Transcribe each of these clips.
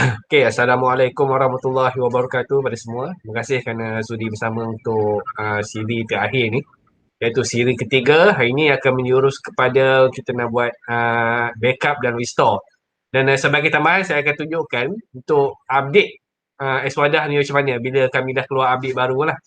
Okay, Assalamualaikum warahmatullahi wabarakatuh pada semua. Terima kasih kerana sudi bersama untuk siri terakhir ni. Iaitu siri ketiga, hari ini akan menjurus kepada kita nak buat backup dan restore. Dan sebagai tambahan, saya akan tunjukkan untuk update Eswadah ni macam mana bila kami dah keluar update baru lah.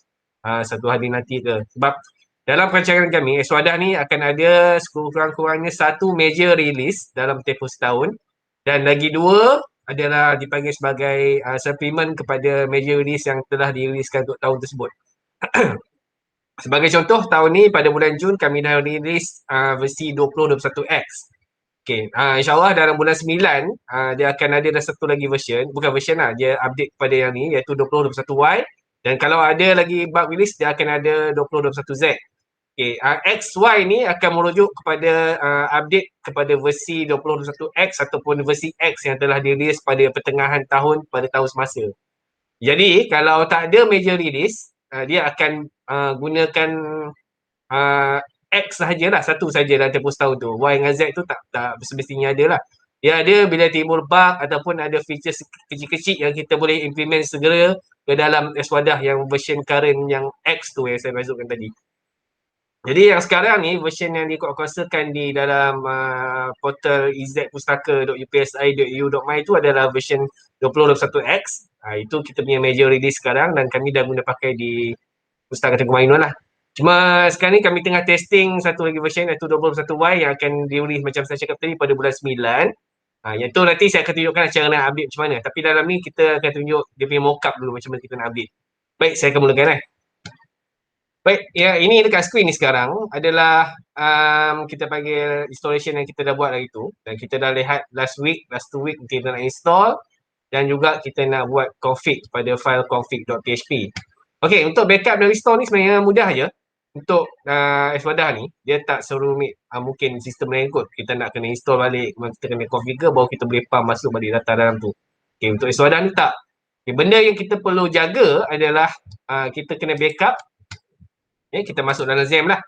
Satu hari nanti ke. Sebab dalam perancangan kami, Eswadah ni akan ada sekurang-kurangnya satu major release dalam tempoh setahun. Dan lagi dua adalah dipanggil sebagai supplement kepada major release yang telah diriliskan untuk tahun tersebut. Sebagai contoh, tahun ni pada bulan Jun kami dah rilis versi 2021X. Okay, insyaAllah dalam bulan 9 dia akan ada dah satu lagi version. Bukan version lah, dia update kepada yang ni iaitu 2021Y. Dan kalau ada lagi bug release, dia akan ada 2021Z. Okay, XY ni akan merujuk kepada update kepada versi 2021X ataupun versi X yang telah dirilis pada pertengahan tahun pada tahun semasa. Jadi kalau tak ada major release, dia akan gunakan X sahajalah, satu saja dalam tempoh setahun tu. Y dengan Z tu tak semestinya ada lah. Dia ada bila timbul bug ataupun ada feature kecil-kecil yang kita boleh implement segera ke dalam Eswadah yang version current yang X tu yang saya masukkan tadi. Jadi yang sekarang ni version yang dikuatkuasakan di dalam portal izpustaka.upsi.edu.my itu adalah version 2021X. Itu kita punya major release sekarang dan kami dah guna pakai di Pustaka Tengku Mainun lah. Cuma sekarang ni kami tengah testing satu lagi version iaitu 21Y yang akan dirilis macam saya cakap tadi pada bulan 9. Yang tu nanti saya akan tunjukkan cara nak update macam mana. Tapi dalam ni kita akan tunjuk dia punya mockup dulu macam mana kita nak update. Baik, saya akan mulakan Baik, ya ini dekat skrin ni sekarang adalah kita panggil installation yang kita dah buat hari tu. Dan kita dah lihat last 2 week kita nak install dan juga kita nak buat config pada file config.php. Okey, untuk backup dan restore ni sebenarnya mudah je. Untuk Eswadah ni, dia tak serumit mungkin sistem lain kot. Kita nak kena install balik, kita kena configure baru kita boleh pump masuk balik data dalam tu. Okey, untuk Eswadah ni tak. Okay, benda yang kita perlu jaga adalah kita kena backup. Kita masuk dalam XAMPP lah.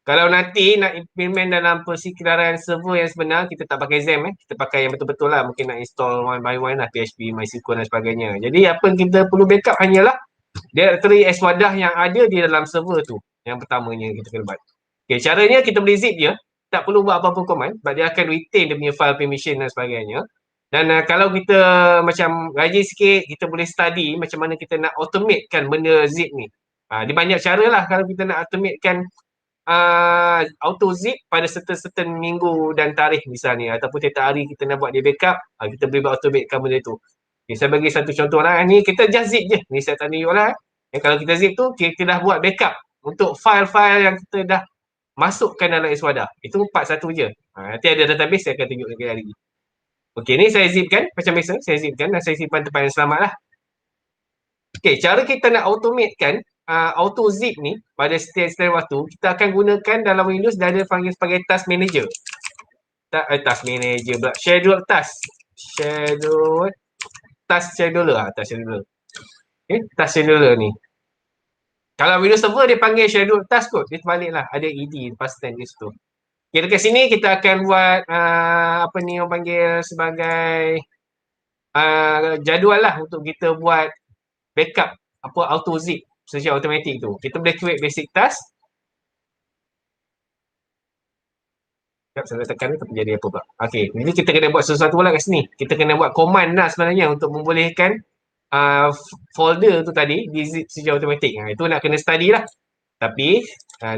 Kalau nanti nak implement dalam persekitaran server yang sebenar, kita tak pakai XAMPP. Kita pakai yang betul-betul lah. Mungkin nak install one by one lah, PHP, MySQL dan sebagainya. Jadi apa yang kita perlu backup hanyalah directory Eswadah yang ada di dalam server tu. Yang pertamanya kita kena buat. Okay, caranya kita boleh zip je. Tak perlu buat apa-apa command. Sebab dia akan retain dia punya file permission dan sebagainya. Dan kalau kita macam rajin sikit, kita boleh study macam mana kita nak automatekan benda zip ni. Dia banyak cara lah kalau kita nak automatekan auto zip pada certain minggu dan tarikh misalnya ataupun tiap hari kita nak buat dia backup, kita boleh buat automatekan benda tu. Okay, saya bagi satu contoh lah. Ni kita just zip je. Ni saya tak tunjuk lah. Kalau kita zip tu, kita dah buat backup untuk file-file yang kita dah masukkan dalam Eswadah. Itu part satu je. Nanti ada database saya akan tunjuk lagi hari. Okey, ni saya zipkan macam biasa. Saya zipkan dan saya simpan tempat yang selamat lah. Okay, cara kita nak automatekan auto zip ni pada setiap waktu, kita akan gunakan dalam Windows dah ada panggil sebagai task manager. Task manager pula. Schedule task. Task scheduler. Task scheduler. Okay, task scheduler ni. Kalau Windows Server dia panggil schedule task kot. Dia terbalik lah. Ada ED lepas stand di situ. Okay, dekat sini kita akan buat apa ni orang panggil sebagai jadual lah untuk kita buat backup apa auto zip secara automatik tu. Kita boleh create basic task. Saya tekan ni tapi jadi apa pula. Okey, jadi kita kena buat sesuatu pula kat sini. Kita kena buat command lah sebenarnya untuk membolehkan folder tu tadi di zip secara automatik. Itu nak kena study lah. Tapi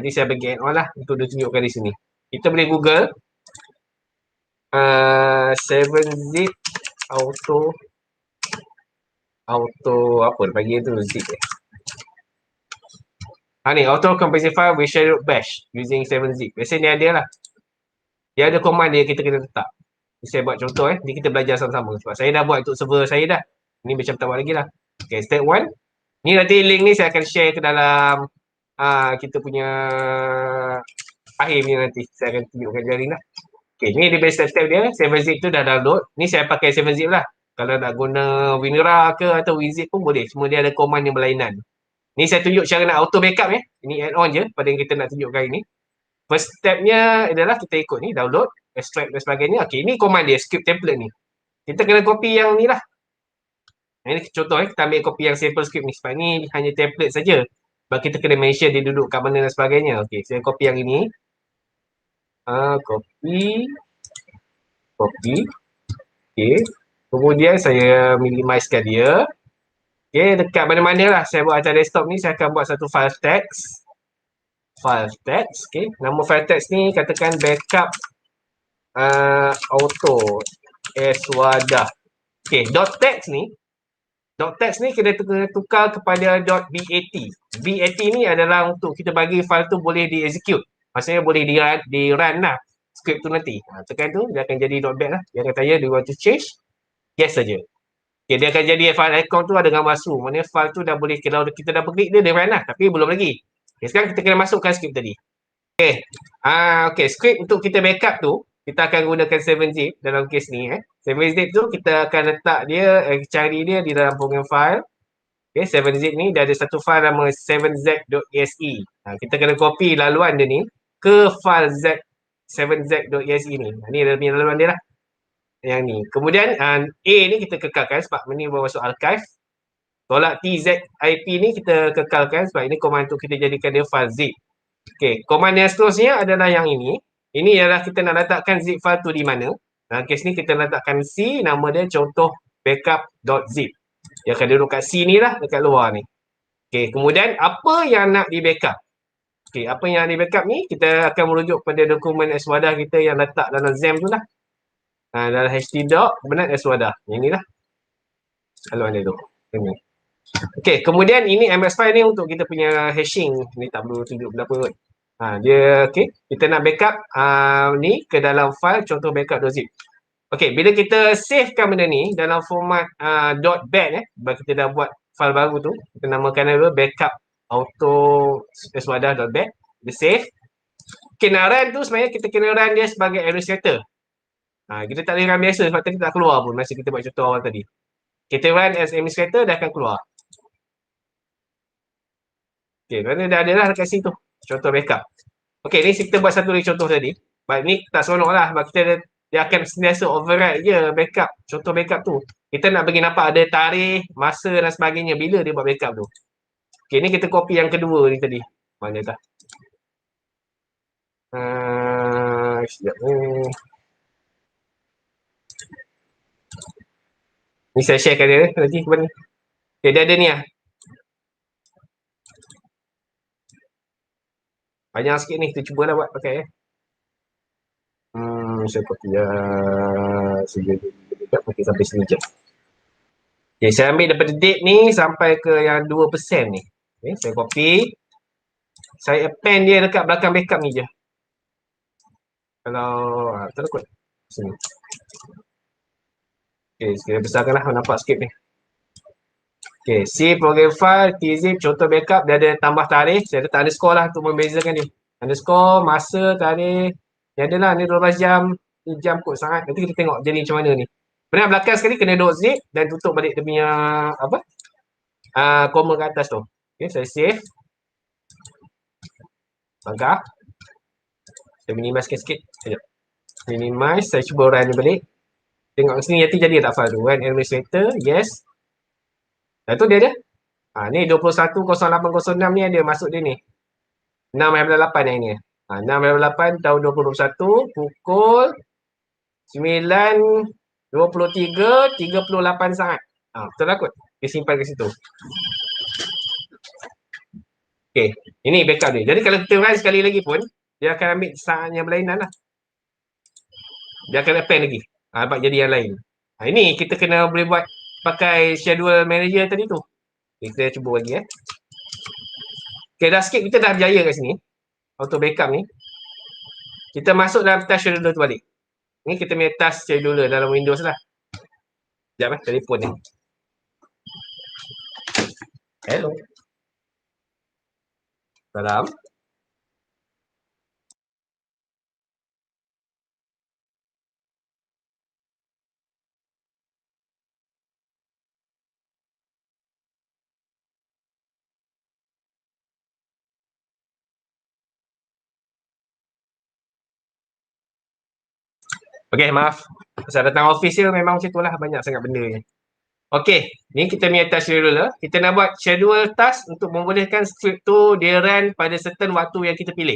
ni saya bagi add on lah untuk ditunjukkan di sini. Kita boleh Google 7zip auto apa dia panggil tu zip ni auto compile file with shadow bash using 7zip. Biasanya dia ada lah. Dia ada command dia kita kena letak. Saya buat contoh ni kita belajar sama-sama sebab saya dah buat untuk server saya dah. Ni macam tak buat lagi lah. Okay, step 1. Ni nanti link ni saya akan share ke dalam kita punya akhir ni nanti. Saya akan tunjukkan jari lah. Okay, ni dia step-step dia. 7zip tu dah download. Ni saya pakai 7zip lah. Kalau nak guna WinRAR ke atau WinZip pun boleh. Semua dia ada command yang berlainan. Ni saya tunjuk cara nak auto backup ya. Ini add on je pada yang kita nak tunjukkan ini. First stepnya adalah kita ikut ni, download, extract dan sebagainya. Okay, ni command dia, script template ni. Kita kena copy yang ni lah. Ini contoh kita ambil copy yang sample script ni. Sebab ni hanya template saja. Sebab kita kena mention dia duduk kat mana dan sebagainya. Okey, saya copy yang ini. Copy. Copy. Okey. Kemudian saya minimizekan dia. Okey, dekat mana-mana lah saya buat atas desktop ni, saya akan buat satu file text. File text. Okey, nama file text ni katakan backup auto eswada. Okey, .text ni kita tukar kepada .bat. .bat ni adalah untuk kita bagi file tu boleh di-execute. Maksudnya boleh di-run lah script tu nanti. Tekan tu, dia akan jadi .bat lah. Dia akan tanya, do you want to change? Yes saja. Okay, dia akan jadi file icon tu ada gambar su. Maknanya file tu dah boleh, kalau kita dah klik dia run lah. Tapi belum lagi. Okay, sekarang kita kena masukkan script tadi. Okay. Okay, script untuk kita backup tu, kita akan gunakan 7zip dalam kes ni. 7zip tu kita akan letak dia, cari dia di dalam program file. Okay, 7zip ni dia ada satu file nama 7z.exe. Kita kena copy laluan dia ni ke file 7z.exe ni. Ni adalah laluan dia lah. Yang ni. Kemudian A ni kita kekalkan sebab ni masuk archive. Tolak tzip ni kita kekalkan sebab ini command untuk kita jadikan dia file zip. Okey, command yang seterusnya adalah yang ini. Ini ialah kita nak letakkan zip file tu di mana. Dalam kes ni kita letakkan C, nama dia contoh backup.zip. Dia akan duduk kat C ni lah, dekat luar ni. Okey, kemudian apa yang nak di backup? Okey, apa yang nak di backup ni, kita akan merujuk pada dokumen eswadah kita yang letak dalam XAMPP tu lah. Dalam htdoc, kemudian eswadah. Yang ni lah. Haluan dia tu. Ini. Okey, kemudian ini MS file ni untuk kita punya hashing. Ni tak perlu tunjuk berapa kot. Dia okey, kita nak backup ni ke dalam file contoh backup.zip. Okey, bila kita savekan benda ni dalam format .bat sebab kita dah buat file baru tu, kita namakan dia backup auto eswadah.bat. Dia save. Kena run tu sebenarnya kita kena run dia sebagai administrator. Kita tak boleh run biasa sebab tadi tak keluar pun masa kita buat contoh awal tadi. Kita run as administrator dah akan keluar. Okey, kerana dah ada lah dekat situ. Contoh backup. Okey, ni kita buat satu lagi contoh tadi. Baik, ni tak seronok lah sebab kita dia akan sentiasa override je backup. Contoh backup tu. Kita nak bagi nampak ada tarikh, masa dan sebagainya bila dia buat backup tu. Okey, ni kita copy yang kedua ni tadi. Mana dah? Sekejap ni. Ni saya sharekan dia nanti kepada ni. Okay, dia ada ni lah. Banyak sikit ni, kita cubalah buat pakai saya copy sekejap, pakai sampai sini je. Okay, saya ambil daripada date ni sampai ke yang 2% ni. Okay, saya copy. Saya append dia dekat belakang backup ni je. Kalau, tak kot. Sini. Okay, saya besarkan lah, nampak sikit ni. Okay, C program file, tzip, contoh backup, dia ada tambah tarikh. Saya letak underscore lah untuk membezakan dia. Underscore, masa, tarikh. Dia ada lah, ni 12 jam. Ni jam kot sangat. Nanti kita tengok jadi macam mana ni. Benar belakang sekali kena .zip dan tutup balik dia punya apa? Koma kat atas tu. Okay, saya save. Langkah. Saya minimizekan sikit. Sekejap. Minimize, saya cuba run dia balik. Tengok sini nanti jadi tak file tu kan. Administrator, yes. Dan tu dia ada. Ni 21.08.06 ni ada masuk dia ni. 6.8 yang ni. 6.8 tahun 2021 pukul 9.23.38 saat. Betul lah kot. Dia simpan ke situ. Okay. Ini backup dia. Jadi kalau kita run sekali lagi pun, dia akan ambil saat yang berlainan lah. Dia akan append lagi. Dapat jadi yang lain. Ini kita kena boleh buat pakai schedule manager tadi tu. Okay, kita cuba lagi Okay, dah sikit kita dah berjaya kat sini. Auto backup ni. Kita masuk dalam task scheduler tu balik. Ni kita punya task scheduler dalam Windows lah. Sekejap telefon ni. Hello. Salam. Okay, maaf. Saya datang office je memang macam tu lah. Banyak sangat benda ni. Okey, ni kita punya task scheduler. Kita nak buat schedule task untuk membolehkan script tu dia run pada certain waktu yang kita pilih.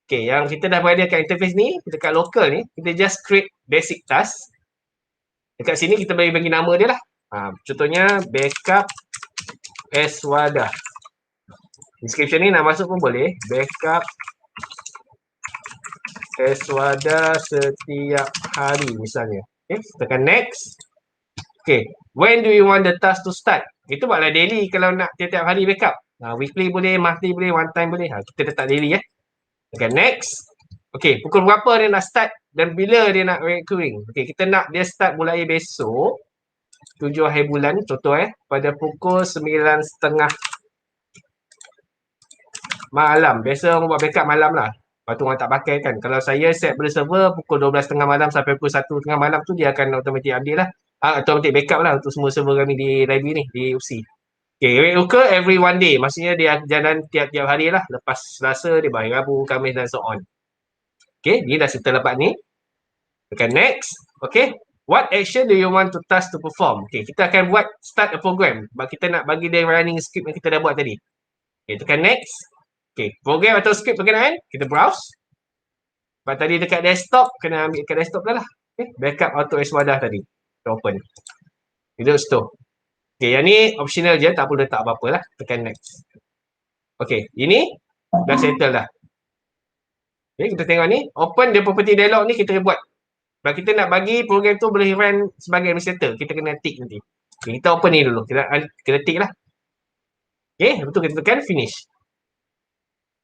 Okey, yang kita dah berada kat interface ni, dekat local ni, kita just create basic task. Dekat sini kita bagi nama dia lah. Contohnya backup as wadah. Description ni nak masuk pun boleh. Backup as wadah setiap hari misalnya. Okay, tekan next. Okay, when do you want the task to start? Itu buatlah daily kalau nak tiap-tiap hari backup. Weekly boleh, monthly boleh, one time boleh. Kita letak daily ya. Tekan next. Okay, pukul berapa dia nak start dan bila dia nak recurring. Okay, kita nak dia start mulai besok 7 akhir bulan contoh pada pukul 9:30 malam. Biasa orang buat backup malam lah. Lepas tu orang tak pakai kan. Kalau saya set pada server pukul 12:30 malam sampai pukul 1:30 malam tu dia akan automatic update lah. Automatic backup lah untuk semua server kami di library ni, di UC. Okay, occur every one day. Maksudnya dia jalan tiap-tiap hari lah. Lepas Selasa, dia bagi Rabu, Khamis dan so on. Okay, ni dah settle dapat ni. Tekan next. Okay, what action do you want to task to perform? Okay, kita akan buat start a program. Sebab kita nak bagi dia running script yang kita dah buat tadi. Okay, tekan next. Okay, program atau script berkenaan, kita browse. Sebab tadi dekat desktop, kena ambil dekat desktop dah lah. Okay, backup auto as wadah tadi. Kita open. Kita store. Okay, yang ni optional je, tak perlu letak apa-apa lah. Tekan next. Okay, ini dah settle dah. Okay, kita tengok ni, open the property dialog ni kita buat. Sebab kita nak bagi program tu boleh run sebagai administrator, kita kena tick nanti. Okay, kita open ni dulu, kita tick lah. Okay, lepas tu kita tekan finish.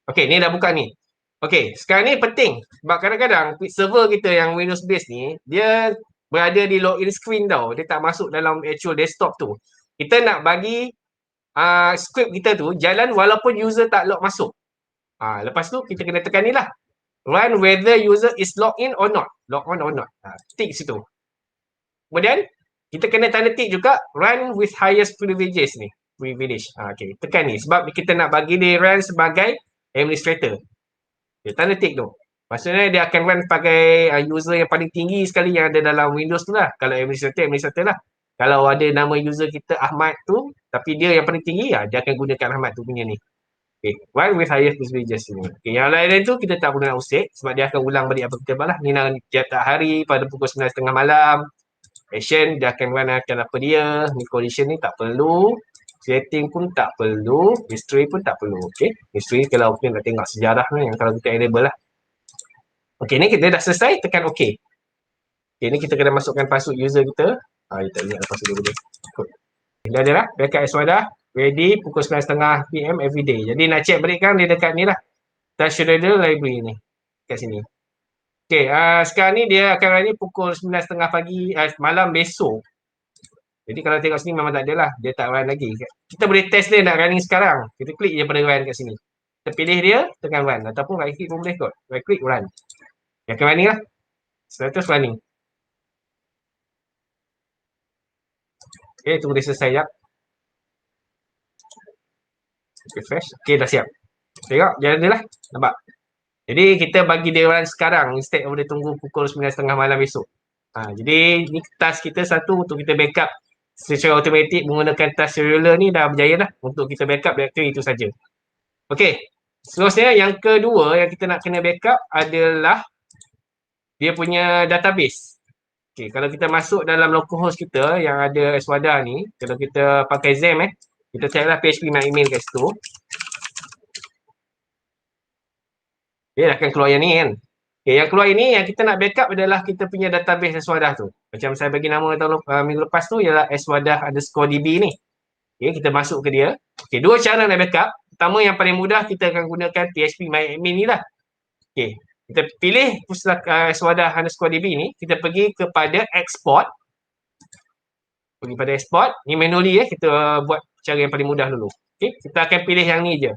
Okay, ni dah buka ni. Okay, sekarang ni penting. Sebab kadang-kadang server kita yang Windows base ni, dia berada di login screen tau. Dia tak masuk dalam actual desktop tu. Kita nak bagi script kita tu jalan walaupun user tak log masuk. Lepas tu kita kena tekan ni lah. Run whether user is logged in or not. Log on or not. Tick situ. Kemudian, kita kena tanda tick juga run with highest privileges ni. Privilege. Okay, tekan ni. Sebab kita nak bagi dia run sebagai administrator. Okay, tanda tick tu. Maksudnya dia akan run sebagai user yang paling tinggi sekali yang ada dalam Windows tu lah. Kalau administrator lah. Kalau ada nama user kita Ahmad tu, tapi dia yang paling tinggi, dia akan gunakan Ahmad tu punya ni. Okay, run with highest privileges ni. Okay, yang lain tu kita tak perlu nak usik sebab dia akan ulang balik apa kita buat lah. Ni nak tiap hari pada pukul 9:30 malam. Action dia akan run akan apa dia. Ni condition ni tak perlu. Setting pun tak perlu. History pun tak perlu. Okay, history kalau kita nak tengok sejarah ni yang kalau kita enable lah. Okay, ni kita dah selesai. Tekan OK. Okay, ni kita kena masukkan password user kita. Kita tak ingat password dia boleh. Dah ada lah. Backup as wadah. Ready pukul 9:30 PM every day. Jadi nak check balik kan dia dekat ni lah. Task scheduler library ni. Kat sini. Okay, sekarang ni dia akan run ni pukul 9:30 pagi, malam besok. Jadi kalau tengok sini memang tak ada lah. Dia tak run lagi. Kita boleh test dia nak running sekarang. Kita klik je pada run kat sini. Kita pilih dia, tekan run. Ataupun right click pun boleh kot. Right click, run. Dia akan running lah. Status running. Okay, tunggu dia selesai jap. Refresh. Okay, dah siap. Tengok, jalan dia lah. Nampak? Jadi, kita bagi dia run sekarang instead of dia tunggu pukul 9:30 malam besok. Jadi, ni task kita satu untuk kita backup secara automatik menggunakan task scheduler ni dah berjaya lah untuk kita backup directory itu saja. Okay. Seterusnya, yang kedua yang kita nak kena backup adalah dia punya database. Okay, kalau kita masuk dalam localhost kita yang ada Aswada ni, kalau kita pakai XAMPP kita carilah PHP My Email kat situ. Dia akan keluar yang ni kan. Okay, yang keluar ini yang kita nak backup adalah kita punya database Aswadah tu. Macam saya bagi nama minggu lepas tu ialah aswadah_db ni. Okay, kita masuk ke dia. Okay, dua cara nak backup. Pertama yang paling mudah kita akan gunakan PHP My Admin ni lah. Okay, kita pilih pustaka aswadah_db ni. Kita pergi kepada export. Pergi pada export. Ni manually kita buat cara yang paling mudah dulu. Okay, kita akan pilih yang ni je.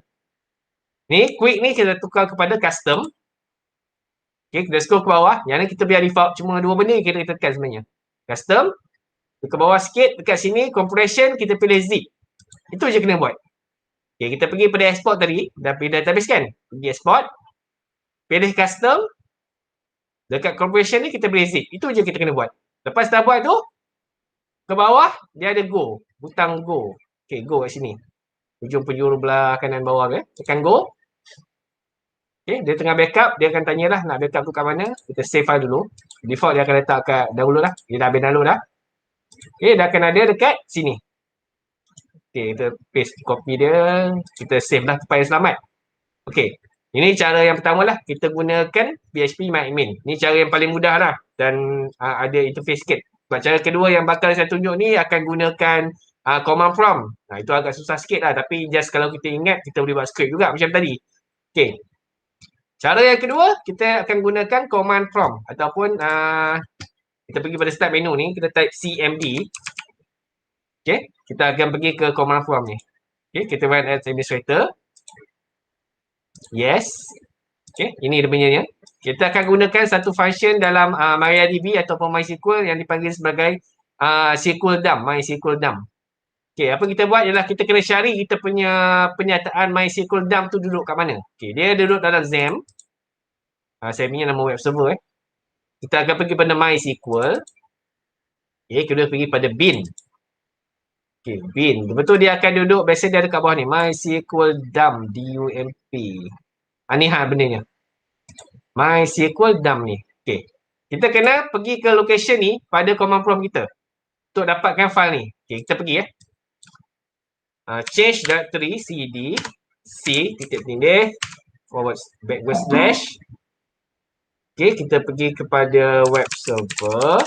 Ni quick ni kita tukar kepada custom. Okay, kita scroll ke bawah. Yang ni kita biar default. Cuma dua benda kita tekan sebenarnya. Custom. Ke bawah sikit. Dekat sini compression kita pilih zip. Itu je kena buat. Okay, kita pergi pada export tadi. Dah pilih database kan. Pergi export. Pilih custom. Dekat compression ni kita pilih zip. Itu je kita kena buat. Lepas dah buat tu. ke bawah dia ada go, butang go. Okey, go kat sini. Hujung penjuru belah kanan bawah tu. Tekan go. Okey, dia tengah backup, dia akan tanyalah nak backup tu kat mana. Kita save file dulu. Default dia akan letak kat download lah. Dia dah habis download dah. Okey, dia akan ada dekat sini. Okey, kita paste copy dia, kita save lah supaya selamat. Okey. Ini cara yang pertama lah, kita gunakan PHP MyAdmin. Ini cara yang paling mudah lah dan ada interface sikit. Sebab cara kedua yang bakal saya tunjuk ni akan gunakan command prompt. Nah, itu agak susah sikit lah, tapi just kalau kita ingat, kita boleh buat script juga macam tadi. Okey. Cara yang kedua, kita akan gunakan command prompt ataupun kita pergi pada start menu ni, kita type CMD. Okey, kita akan pergi ke command prompt ni. Okey, kita run as administrator. Yes. Okey, ini dia punya. Kita akan gunakan satu function dalam MariaDB ataupun MySQL yang dipanggil sebagai SQL dump, MySQL dump. Okey, apa kita buat ialah kita kena cari kita punya penyataan MySQL dump tu duduk kat mana. Okey, dia duduk dalam XAMPP. Saya punya nama web server. Kita akan pergi pada MySQL. Okey, kita pergi pada bin. Okey, bin. Betul dia akan duduk, biasa dia ada kat bawah ni. MySQL dump, D-U-M-P. Ni benarnya. MySQL dump ni. Okey. Kita kena pergi ke location ni pada command prompt kita. Untuk dapatkan file ni. Okey, kita pergi change directory cd c // Okey, kita pergi kepada web server.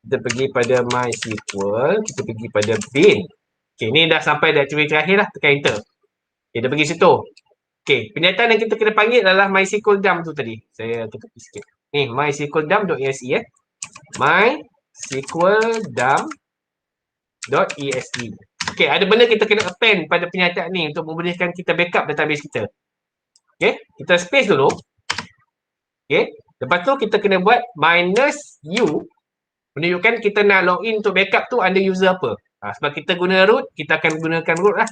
Kita pergi pada MySQL. Kita pergi pada bin. Okey, ni dah sampai directory terakhir lah. Tekan enter. Okay, kita pergi situ. Okey, penyataan yang kita kena panggil adalah MySQL dump tu tadi. Saya tepi sikit. Ni, MySQL dump.exe MySQL dump.exe. Okey, ada benda kita kena append pada penyataan ni untuk membolehkan kita backup database kita. Okey, kita space dulu. Okey, lepas tu kita kena buat -u menunjukkan kita nak login untuk backup tu under user apa. Sebab kita guna root, kita akan gunakan root lah.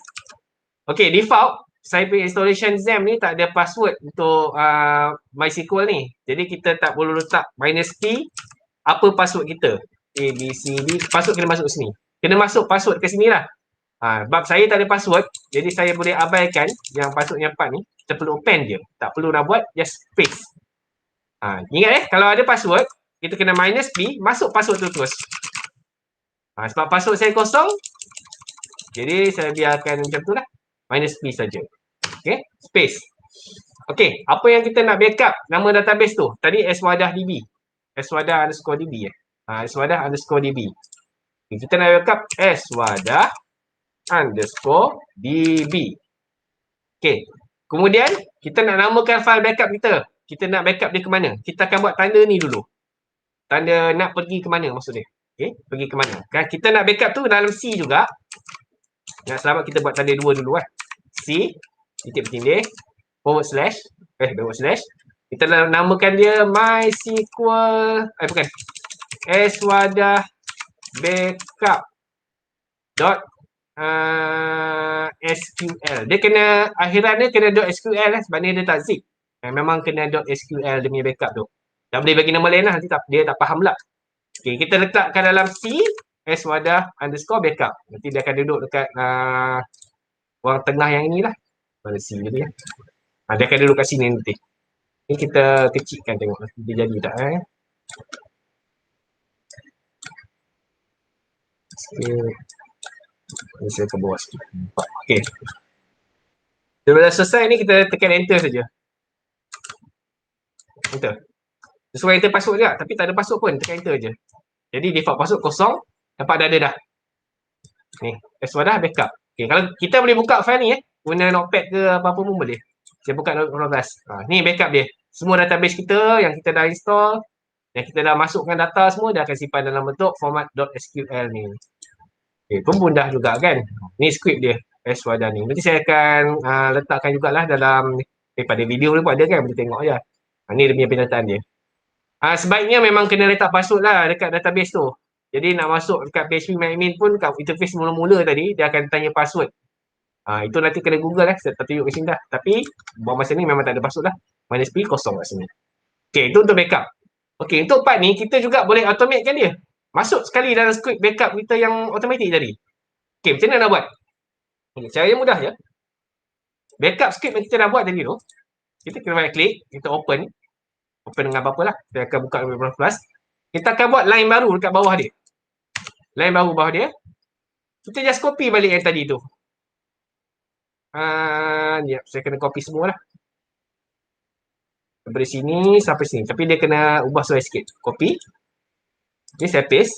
Okey, default saya punya installation XAMPP ni tak ada password untuk MySQL ni. Jadi kita tak perlu letak -p apa password kita. A, B, C, D. Password kena masuk sini. Kena masuk password ke sini lah. Sebab saya tak ada password, jadi saya boleh abaikan yang password yang 4 ni. Kita perlu append je. Tak perlu nak buat, just paste. Ingat kalau ada password, kita kena -p, masuk password tu terus. Sebab password saya kosong, jadi saya biarkan macam tu lah. -p saja. Okay, space. Okay, apa yang kita nak backup nama database tu? Tadi swadah_db. swadah_db swadah_db. Okay, kita nak backup swadah_db. Okay, kemudian kita nak namakan file backup kita. Kita nak backup dia ke mana? Kita akan buat tanda ni dulu. Tanda nak pergi ke mana maksud dia. Okay, pergi ke mana? Kan kita nak backup tu dalam C juga. Nak selamat kita buat tanda 2 dulu lah. C // kita namakan dia MySQL swadah backup .sql. Dia kena akhiran dia kena .sql lah sebab dia tak zip. Memang kena .sql dia punya backup tu. Tak boleh bagi nama lain lah, nanti dia tak faham pula. Okay, kita letakkan dalam C swadah_backup. Nanti dia akan duduk dekat ruang tengah yang inilah. Pada C tadi ya. Dia akan duduk kat sini nanti. Ni kita kecilkan tengok dia jadi tak Ini saya ke bawah sikit. Okey. Bila dah selesai ni kita tekan enter saja. Enter. Sesuai enter password juga, tapi tak ada password pun, tekan enter je. Jadi default password kosong, dapat dah. Ni, swadah backup. Okey, kalau kita boleh buka file ni guna notepad ke apa-apa pun boleh. Saya buka notepad. Ni backup dia. Semua database kita yang kita dah install, yang kita dah masukkan data semua, dia akan simpan dalam bentuk format .sql ni. Okay, pun mudah juga kan. Ni script dia, swadah ni. Nanti saya akan letakkan jugalah dalam pada video ni pun ada kan, boleh tengok je. Ni dia punya penyataan dia. Sebaiknya memang kena letak password lah dekat database tu. Jadi nak masuk dekat PHP MyAdmin pun kat interface mula-mula tadi, dia akan tanya password. Itu nanti kena Google lah, saya tak tunjuk kat sini dah. Tapi buat masa ni memang tak ada password lah. -p kosong kat sini. Okay, itu untuk backup. Okay, untuk part ni kita juga boleh automate kan dia. masuk sekali dalam script backup kita yang automatic tadi. Okay, macam mana nak buat? Okay, cara yang mudah je. Backup script yang kita dah buat tadi tu, kita kena right click, kita open dengan apa-apa lah. Kita akan buka plus. Kita akan buat line baru dekat bawah dia. Line baru bawah dia. Kita just copy balik yang tadi tu. Ya, saya kena copy semua lah. Dari sini sampai sini. Tapi dia kena ubah sesuai sikit. Copy. Ni saya paste.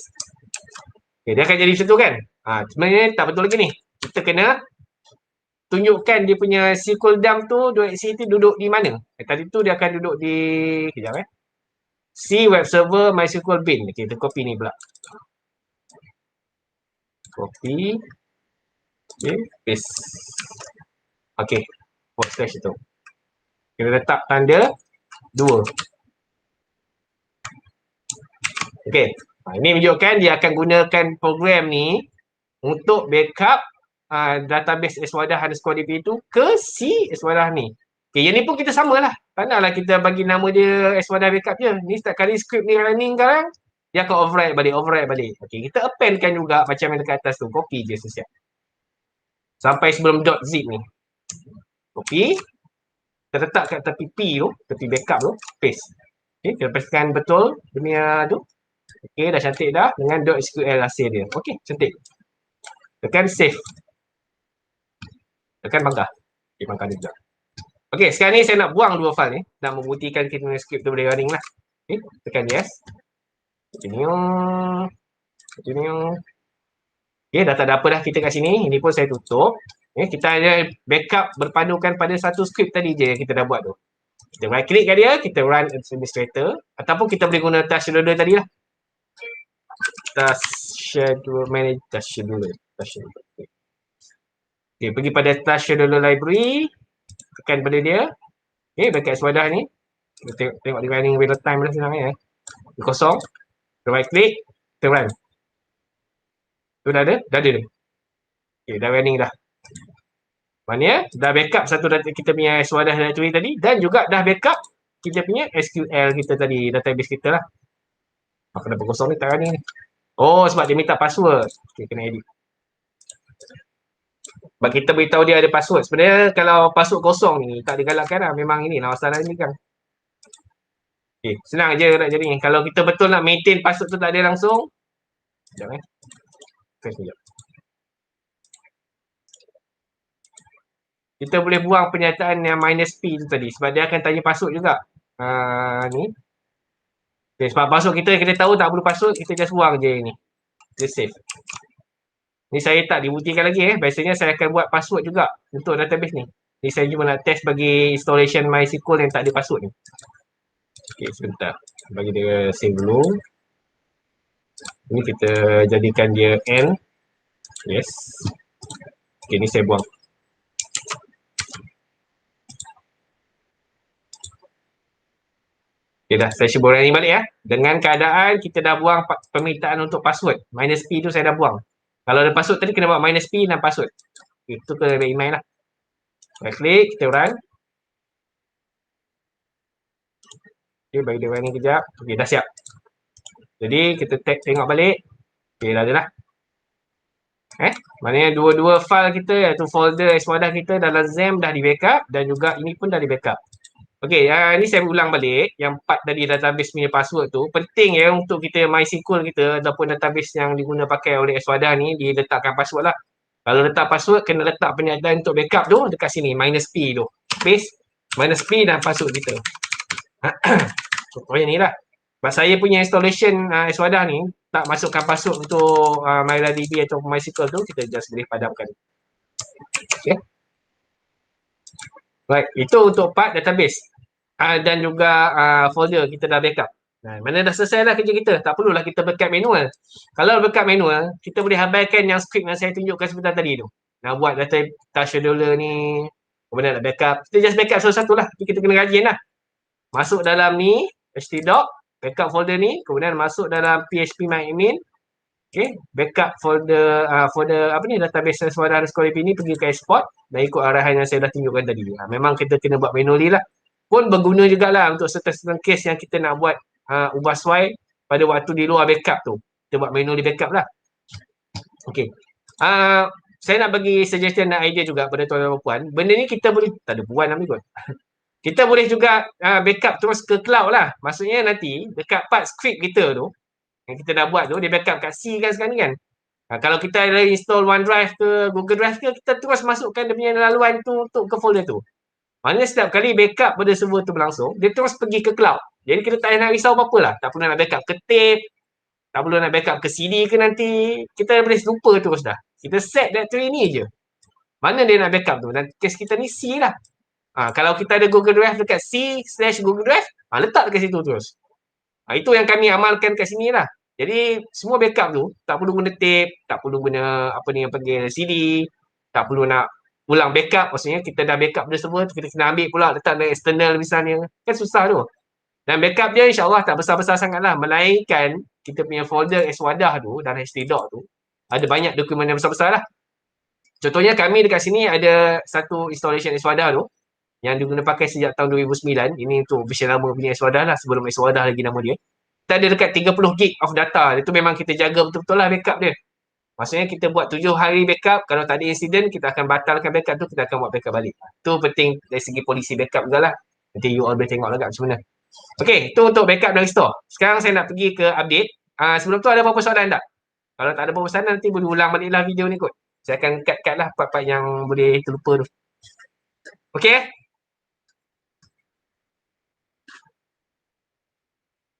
Okay, dia akan jadi macam tu kan. Sebenarnya tak betul lagi ni. Kita kena tunjukkan dia punya SQL dump tu .xct duduk di mana. Tadi tu dia akan duduk di kejap C web server MySQL bin. Okay, kita copy ni pula. Copy. Okay, paste. Okay, buat slash itu. Kita letak tanda 2. Okay, ini menunjukkan dia akan gunakan program ni untuk backup database eswadah_db itu ke si eswadah ni. Okay, yang ni pun kita samalah. Tak naklah kita bagi nama dia eswadah backup je. Ni setiap kali script ni running sekarang, dia akan override balik. Okay, kita appendkan juga macam yang dekat atas tu. Copy je sesiap. Sampai sebelum .zip ni. Copy. Kita letak kat tepi P tu, tepi backup tu, paste. Okay, kita pastikan betul dunia tu. Okay, dah cantik dah dengan .sql hasil dia. Okay, cantik. Tekan save. Tekan bangkah. Okay, bangkah dia juga. Okay, sekarang ni saya nak buang 2 file ni. Nak membuktikan kita punya script tu boleh running lah. Okay, tekan yes. Continue. Okay, dah tak ada apa dah kita kat sini. Ini pun saya tutup. Okay, kita ada backup berpandukan pada satu script tadi je yang kita dah buat tu. Kita right click kat dia, kita run as administrator. Ataupun kita boleh guna task scheduler tadi lah. Task scheduler manage task scheduler. Okay, pergi pada task scheduler library. Tekan pada dia. Okay, backup eswadah ni. Kita tengok dia running real time lah senang ya. Dia kosong. Kita right click. Kita run. Tu dah ada? Dah ada. Okay, dah running dah. Maknanya dah backup satu data kita punya eswadah directory tadi dan juga dah backup kita punya SQL kita tadi, database kita lah. Kenapa kosong ni tak running ni? Oh, sebab dia minta password. Okay, kena edit. Sebab kita beritahu dia ada password. Sebenarnya kalau password kosong ni tak digalakkan lah. Memang ini lah masalah ni kan. Okay, senang je nak jadi ni. Kalau kita betul nak maintain password tu tak ada langsung. Sekejap sekejap. Kita boleh buang pernyataan yang -p tu tadi. Sebab dia akan tanya password juga. Ni. Okay, sebab password kita tahu tak perlu password. Kita just buang je ni. Dia save. Ni saya tak dibuktikan lagi Biasanya saya akan buat password juga untuk database ni. Ni saya cuma nak test bagi installation MySQL yang tak ada password ni. Okay, sebentar. Bagi dia save dulu. Ni kita jadikan dia N. Yes. Okay, ni saya buang. Okay, dah saya cuba running balik Dengan keadaan kita dah buang permintaan untuk password. -p tu saya dah buang. Kalau ada password tadi kena buat -p dan password. Itu kena ada email lah. Right click, kita run. Okay, bagi dia running kejap. Okay, dah siap. Jadi kita tengok balik. Okay, dah ada lah. Maknanya dua-dua file kita iaitu folder eswadah kita dalam XAMPP dah di backup dan juga ini pun dah di backup. Okey, ini saya ulang balik yang part tadi database punya password tu. Penting untuk kita MySQL kita ataupun database yang diguna pakai oleh eswadah ni diletakkan password lah. Kalau letak password kena letak pernyataan untuk backup tu dekat sini -p tu. Paste -p dan password kita. Contohnya ni lah. Sebab saya punya installation eswadah ni tak masukkan password untuk MariaDB atau MySQL tu, kita just boleh padamkan. Okay. Right, itu untuk part database dan juga folder kita dah backup. Mana dah selesai lah kerja kita. Tak perlulah kita backup manual. Kalau backup manual, kita boleh abaikan yang script yang saya tunjukkan sebentar tadi tu. Nak buat data task scheduler ni, kemudian nak backup. Kita just backup satu-satu lah. Kita kena rajin lah. Masuk dalam ni, htdoc, backup folder ni, kemudian masuk dalam phpMyAdmin. Okay, backup folder database eswadah_db ni pergi ke export dan ikut arahan yang saya dah tunjukkan tadi. Memang kita kena buat manually lah. Pun berguna jugalah untuk certain case yang kita nak buat ubah suai pada waktu di luar backup tu. kita buat manually backup lah. Okey. Saya nak bagi suggestion dan idea juga pada tuan-tuan dan puan. Benda ni kita boleh, tak ada puan nama kot. Kita boleh juga backup terus ke cloud lah. Maksudnya nanti dekat part script kita tu, yang kita dah buat tu, dia backup kat C kan sekarang ni kan. Kalau kita ada install OneDrive ke Google Drive ke, kita terus masukkan dia punya laluan tu untuk ke folder tu. Maknanya setiap kali backup pada server tu berlangsung, dia terus pergi ke cloud. Jadi kita tak nak risau apa-apa lah. Tak perlu nak backup ke tape, tak perlu nak backup ke CD ke nanti. Kita boleh lupa terus dah. Kita set directory ni je. Mana dia nak backup tu? Dan case kita ni C lah. Kalau kita ada Google Drive dekat C/Google Drive, letak dekat situ terus. Itu yang kami amalkan kat sini lah. Jadi semua backup tu tak perlu guna tape, tak perlu guna apa ni yang panggil CD, tak perlu nak ulang backup. Maksudnya kita dah backup dia semua, kita kena ambil pula letak dalam external misalnya. Kan susah tu. Dan backup dia insyaAllah tak besar-besar sangat lah. Melainkan kita punya folder Eswadah tu dan HTDoc tu ada banyak dokumen yang besar-besar lah. Contohnya kami dekat sini ada satu installation Eswadah tu yang diguna pakai sejak tahun 2009. Ini untuk version lama punya Eswadah lah, sebelum Eswadah lagi nama dia. Kita ada dekat 30 gig of data. Itu memang kita jaga betul-betul lah backup dia. Maksudnya kita buat 7 hari backup, kalau tak ada insiden, kita akan batalkan backup tu, kita akan buat backup balik. Itu penting dari segi polisi backup juga lah. Nanti you all boleh tengok lah macam mana. Okey, itu untuk backup dan restore. Sekarang saya nak pergi ke update. Sebelum tu ada apa-apa soalan tak? Kalau tak ada apa-apa soalan, nanti boleh ulang balik lah video ni kot. Saya akan cut-cut lah part-part yang boleh terlupa tu. Okey?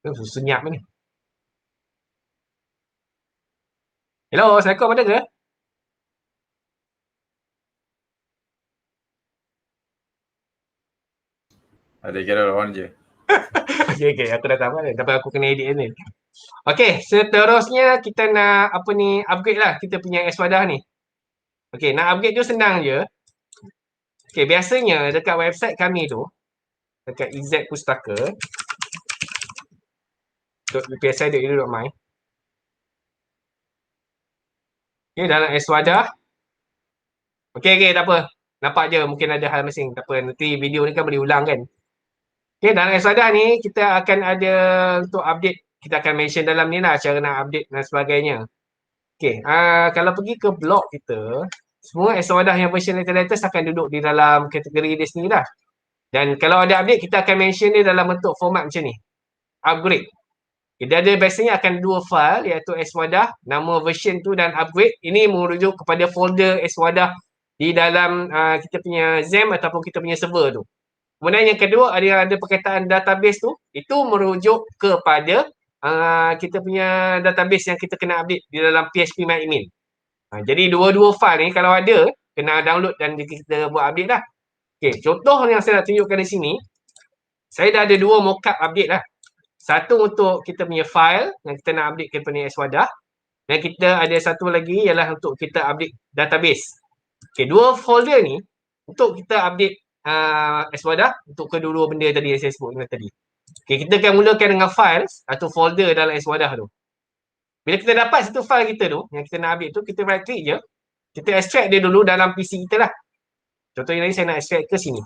Senyap ni. Hello, Assalamualaikum, ada ke? Ada kira on je. Okey, aku dah tahu kan. Tapi aku kena edit ni. Okey, seterusnya kita nak apa ni, upgrade lah kita punya Eswadah ni. Okey, nak upgrade tu senang je. Okey, biasanya dekat website kami tu, dekat izpustaka.upsi.edu.my. Okey, dalam Eswadah. Okey, tak apa. Nampak je mungkin ada hal masing. Tak apa, nanti video ni kan boleh ulang kan. Okey, dalam Eswadah ni kita akan ada untuk update. Kita akan mention dalam ni lah cara nak update dan sebagainya. Okey, kalau pergi ke blog kita, semua Eswadah yang version latest akan duduk di dalam kategori dia sendiri lah. Dan kalau ada update, kita akan mention dia dalam bentuk format macam ni. Upgrade. Dia ada biasanya akan dua file iaitu Eswadah, nama version tu dan upgrade. Ini merujuk kepada folder Eswadah di dalam kita punya XAMPP ataupun kita punya server tu. Kemudian yang kedua ada perkataan database tu, itu merujuk kepada kita punya database yang kita kena update di dalam phpMyAdmin. Jadi dua-dua file ni kalau ada, kena download dan kita buat update lah. Okay, contoh yang saya nak tunjukkan di sini, saya dah ada dua mockup update lah. Satu untuk kita punya file yang kita nak update kita punya Eswadah. Dan kita ada satu lagi ialah untuk kita update database. Okay, dua folder ni untuk kita update Eswadah untuk kedua-dua benda tadi yang saya sebut tadi. Okay, kita akan mulakan dengan files atau folder dalam Eswadah tu. Bila kita dapat satu file kita tu, yang kita nak update tu, kita right click je. Kita extract dia dulu dalam PC kita lah. Contohnya tadi saya nak extract ke sini.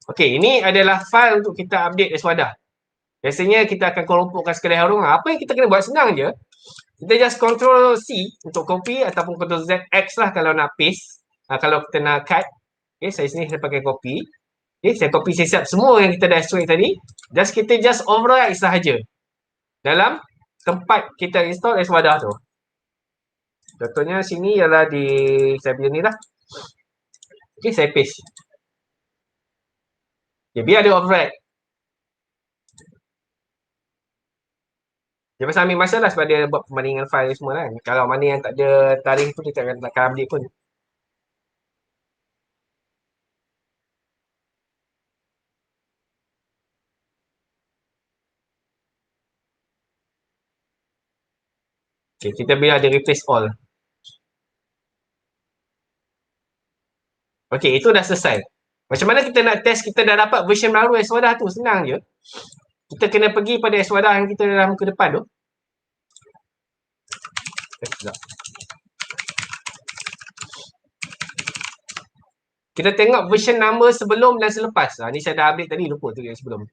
Okey, ini adalah file untuk kita update Eswadah. Biasanya kita akan kelompokkan sekali harung. Apa yang kita kena buat senang je. Kita just Ctrl C untuk copy ataupun Ctrl Z X lah kalau nak paste. Kalau kita nak cut. Okay, saya sini saya pakai copy. Okay, saya copy siap semua yang kita dah extract tadi. Kita overwrite sahaja. Dalam tempat kita install Eswadah tu. Contohnya sini ialah di saya punya ni lah. Okay, saya paste. Okay, biar ada override. Dia pasal ambil masa lah sebab dia buat perbandingan file semua kan. Kalau mana yang tak ada tarikh tu, kita akan update pun. Okay, kita biar ada replace all. Okay, itu dah selesai. Macam mana kita nak test kita dah dapat version baru Eswadah tu? Senang je. Kita kena pergi pada Eswadah yang kita dalam muka depan tu. Kita tengok version number sebelum dan selepas. Ni saya dah update tadi, lupa tu yang sebelum.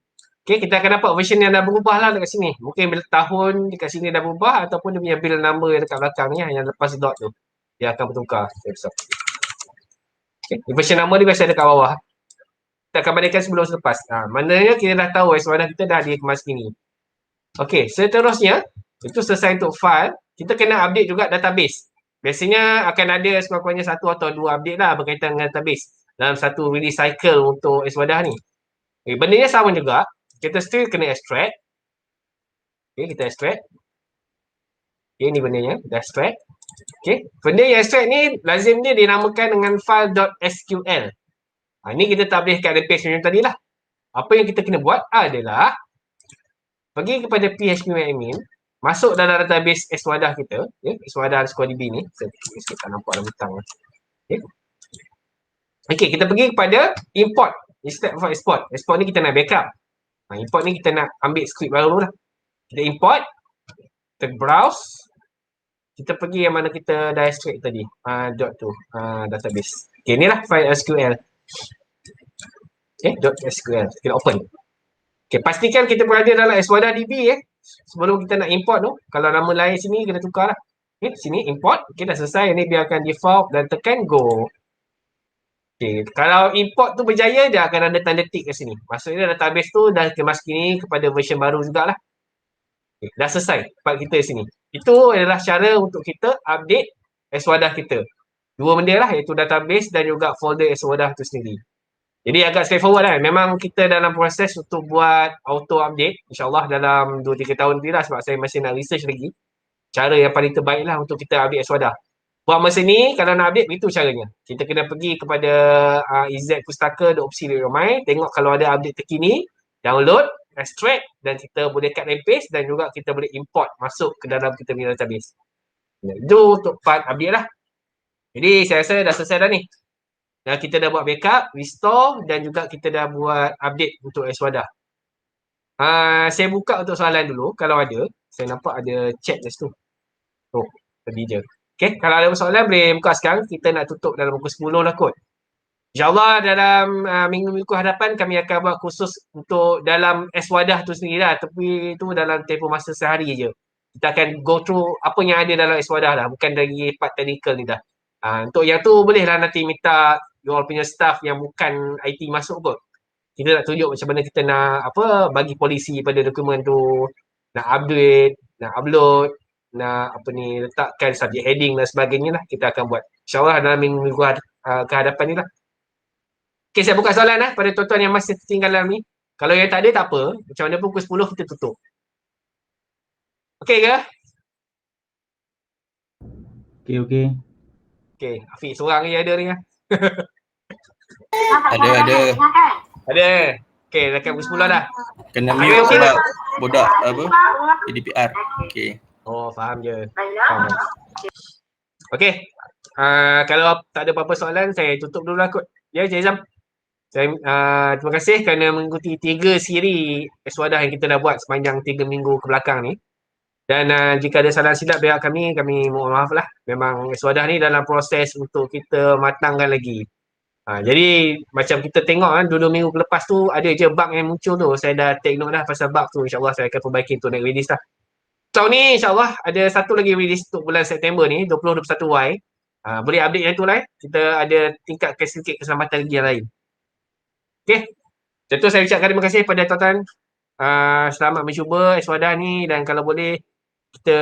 Okay, kita akan dapat version yang dah berubah lah dekat sini. Mungkin bila tahun dekat sini dah berubah ataupun dia punya build number yang dekat belakang ni yang lepas dot tu. Dia akan bertukar. Okay, version number dia biasa dekat bawah. Kita akan bandingkan sebelum selepas. Maknanya kita dah tahu wadah kita dah dikemas gini. Okay, seterusnya, itu selesai untuk file. Kita kena update juga database. Biasanya akan ada sekurang-kurangnya satu atau dua update lah berkaitan dengan database dalam satu release cycle untuk wadah ni. Okay, benda ni sama juga. Kita still kena extract. Okay, kita extract. Okay, ni bendanya. Kita extract. Okay, benda yang extract ni lazimnya dinamakan dengan file.sql. Ni kita tak boleh kat page macam tadi lah. Apa yang kita kena buat adalah pergi kepada php-admin, masuk dalam database Eswadah kita. Eswadah_db ni. Saya tak nampak dalam butang. Okay, kita pergi kepada import. Instead of export. Export ni kita nak backup. Import ni kita nak ambil script baru lah. Kita import, kita browse, kita pergi yang mana kita dah extract tadi, database. Okay, inilah file SQL. Okay, .sql. Kita open. Okay, pastikan kita berada dalam Eswadah.db sebelum kita nak import tu. Kalau nama lain sini, kena tukar lah. Okay, sini import. Okay, dah selesai. Ini biarkan default dan tekan go. Okay, kalau import tu berjaya, dia akan ada tanda tick kat sini. Maksudnya database tu dah kemas kini kepada version baru jugalah. Okay, dah selesai part kita sini. Itu adalah cara untuk kita update Eswadah kita. Dua benda lah, iaitu database dan juga folder Eswadah tu sendiri. Jadi agak straightforward lah. Memang kita dalam proses untuk buat auto update. InsyaAllah dalam 2-3 tahun nanti lah, sebab saya masih nak research lagi. Cara yang paling terbaik lah untuk kita update Eswadah. Buat masa ni, kalau nak update, itu caranya. Kita kena pergi kepada izpustaka.opsi.my, tengok kalau ada update terkini, download, extract, dan kita boleh cut and paste, dan juga kita boleh import masuk ke dalam kita punya database. Itu untuk part update lah. Jadi saya rasa dah selesai dah ni. Dan kita dah buat backup, restore, dan juga kita dah buat update untuk Eswadah. Saya buka untuk soalan dulu, kalau ada. Saya nampak ada chat kat situ. Oh, tadi je. Okay, kalau ada soalan boleh buka sekarang. Kita nak tutup dalam pukul 10 lah kot. InsyaAllah dalam minggu-minggu hadapan kami akan buat khusus untuk dalam Eswadah tu sendiri lah. Tapi itu dalam tempoh masa sehari je. Kita akan go through apa yang ada dalam Eswadah lah. Bukan dari part technical ni dah. Untuk yang tu bolehlah nanti minta you all punya staff yang bukan IT masuk kot. Kita nak tunjuk macam mana kita nak bagi polisi pada dokumen tu. Nak update, nak upload, nak letakkan subject heading dan sebagainya lah. Kita akan buat. InsyaAllah dalam minggu kehadapan ni lah. Okay, saya buka soalan pada tuan-tuan yang masih tertinggal dalam ni. Kalau yang tak ada, tak apa. Macam mana pun pukul 10 kita tutup. Okay ke? Okay. Okay, Afiq seorang je ada ni lah. Ada. Ada. Okay, dah kat pukul 10 dah. Kena mute sebab budak GDPR. Okay. Oh, faham je. Faham. Okay. Kalau tak ada apa-apa soalan, saya tutup dulu lah kot. Ya, Cik Azam. Terima kasih kerana mengikuti 3 siri Eswadah yang kita dah buat sepanjang 3 minggu ke belakang ni. Dan jika ada salah silap pihak kami mohon maaf lah. Memang Eswadah ni dalam proses untuk kita matangkan lagi. Jadi macam kita tengok kan, 2 minggu lepas tu ada je bug yang muncul tu. Saya dah take note dah pasal bug tu. InsyaAllah saya akan perbaiki untuk next release lah. Tahun ni insyaAllah ada satu lagi release untuk bulan September ni, 2021Y. Boleh update yang tu lah. Kita ada tingkatkan sedikit keselamatan lagi yang lain. Okay. Contoh saya ucapkan terima kasih kepada tuan-tuan. Selamat mencuba Eswadah ni dan kalau boleh kita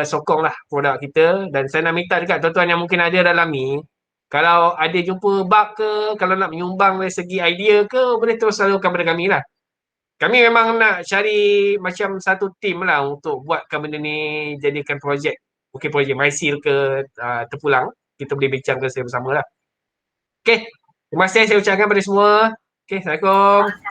sokonglah produk kita. Dan saya nak minta dekat tuan-tuan yang mungkin ada dalam ni, kalau ada jumpa bug ke, kalau nak menyumbang dari segi idea ke, boleh terus salurkan kepada kami lah. Kami memang nak cari macam satu team lah untuk buatkan benda ni, jadikan projek. Mungkin projek MySeal ke terpulang. Kita boleh bincangkan bersama lah. Okay. Terima kasih saya ucapkan pada semua. Okay, Assalamualaikum.